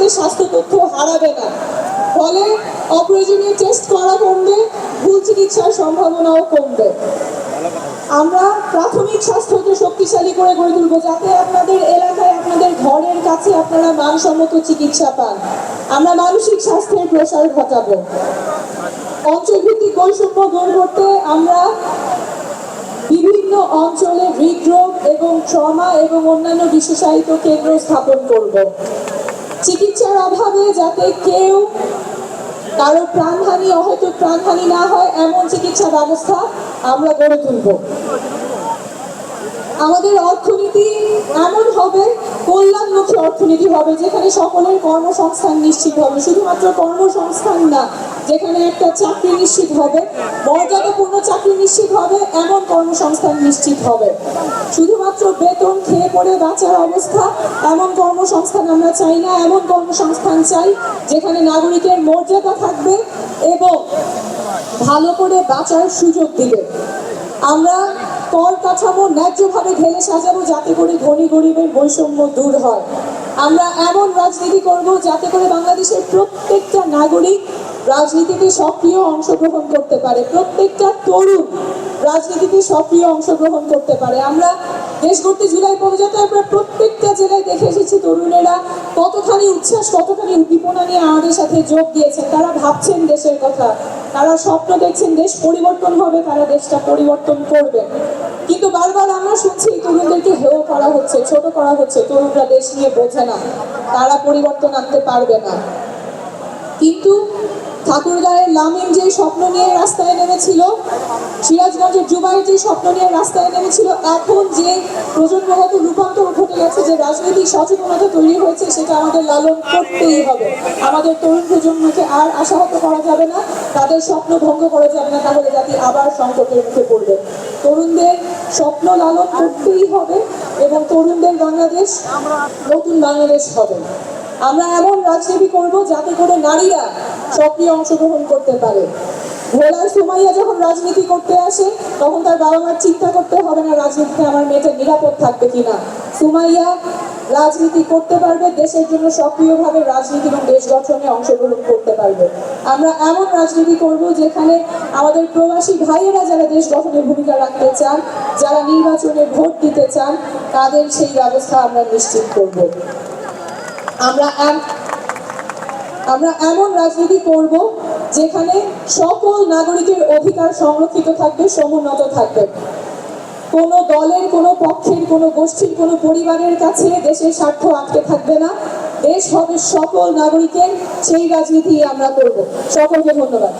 তাদের স্বাস্থ্য তথ্য হারাবে না। ফলে অপ্রয়োজনীয় টেস্ট করা কমবে, ভুল চিকিৎসার সম্ভাবনাও কমবে। আমরা প্রাথমিক স্বাস্থ্যকে শক্তিশালী করে গড়ে তুলব, যাতে আপনাদের এলাকায়, আপনাদের ঘরের কাছে আপনারা মানসম্মত চিকিৎসা পান। আমরা মানসিক স্বাস্থ্যের প্রসার ঘটাবো। অঞ্চলভিত্তিক বৈষম্য দূর করতে আমরা বিভিন্ন অঞ্চলে হৃদরোগ এবং ট্রমা এবং অন্যান্য বিশেষায়িত কেন্দ্র স্থাপন করব। চিকিৎসার অভাবে যাতে কেউ কারো প্রাণহানি, অহেতুক প্রাণহানি না হয় এমন চিকিৎসা ব্যবস্থা আমরা গড়ে তুলব। আমাদের অর্থনীতি এমন হবে, কল্যাণমুখী অর্থনীতি হবে, যেখানে সকলের কর্মসংস্থান নিশ্চিত হবে। শুধুমাত্র কর্মসংস্থান না, যেখানে একটা চাকরি নিশ্চিত হবে, মর্যাদাপূর্ণ চাকরি নিশ্চিত হবে, এমন কর্মসংস্থান নিশ্চিত হবে। শুধুমাত্র বেতন খেয়ে পড়ে বাঁচার অবস্থা, এমন কর্মসংস্থান আমরা চাই না। এমন কর্মসংস্থান চাই যেখানে নাগরিকের মর্যাদা থাকবে এবং ভালো করে বাঁচার সুযোগ দিবে। আমরা কর কাঠামো ন্যায্যভাবে ঢেলে সাজাবো, যাতে করে ধনী গরিবের বৈষম্য দূর হয়। আমরা এমন রাজনীতি করব যাতে করে বাংলাদেশের প্রত্যেকটা নাগরিক রাজনীতিতে সক্রিয় অংশগ্রহণ করতে পারে, প্রত্যেকটা তরুণ রাজনীতিতে সক্রিয় অংশগ্রহণ করতে পারে। আমরা দেশ গড়তে জুলাই পদযাত্রায় আমরা প্রত্যেকটা জেলায় দেখে এসেছি তরুণেরা কতখানি উচ্ছ্বাস, কতখানি উদ্দীপনা নিয়ে আমাদের সাথে যোগ দিয়েছেন। তারা ভাবছেন দেশের কথা, তারা স্বপ্ন দেখছেন দেশ পরিবর্তন হবে, তারা দেশটা পরিবর্তন করবে। কিন্তু বারবার আমরা শুনছি তরুণদেরকে হেয় করা হচ্ছে, ছোট করা হচ্ছে, তরুণরা দেশ নিয়ে বোঝে না, তারা পরিবর্তন আনতে পারবে না। কিন্তু ঠাকুরগাঁয়ের লামিন যে স্বপ্ন নিয়ে রাস্তায় নেমেছিল, সিরাজগঞ্জের জুবাইর যে স্বপ্ন নিয়ে রাস্তায় নেমেছিল, এখন যে প্রজন্মগত রূপান্তর ঘটে গেছে, যে রাজনৈতিক সচেতনতা তৈরি হয়েছে, সেটা আমাদের লালন করতেই হবে। আমাদের তরুণ প্রজন্মকে আর আশাহত করা যাবে না, তাদের স্বপ্ন ভঙ্গ করা যাবে না, তাহলে জাতি আবার সংকটের মুখে পড়বে। তরুণদের স্বপ্ন লালন করতেই হবে এবং তরুণদের বাংলাদেশ নতুন বাংলাদেশ হবে। আমরা এমন রাজনীতি করব যাতে করে নারীরা সক্রিয় অংশগ্রহণ করতে পারে। ভোলার সুমাইয়া যখন রাজনীতি করতে আসে, তখন তার বাবা মার চিন্তা করতে হবে না রাজনীতিতে আমার মেয়েটা নিরাপদ থাকবে কিনা। সুমাইয়া রাজনীতি করতে পারবে, দেশের জন্য সক্রিয়ভাবে রাজনীতি এবং দেশ গঠনে অংশগ্রহণ করতে পারবে। আমরা এমন রাজনীতি করব যেখানে আমাদের প্রবাসী ভাইয়েরা যারা দেশ গঠনে ভূমিকা রাখতে চান, যারা নির্বাচনে ভোট দিতে চান, তাদের সেই ব্যবস্থা আমরা নিশ্চিত করব। আমরা এমন রাজনীতি করব যেখানে সকল নাগরিকের অধিকার সংরক্ষিত থাকবে, সমুন্নত থাকবে। কোনো দলের, কোনো পক্ষের, কোনো গোষ্ঠীর, কোনো পরিবারের কাছে দেশের স্বার্থ আটকে থাকবে না। দেশ হবে সকল নাগরিকের, সেই রাজনীতি আমরা করব। সকলকে ধন্যবাদ।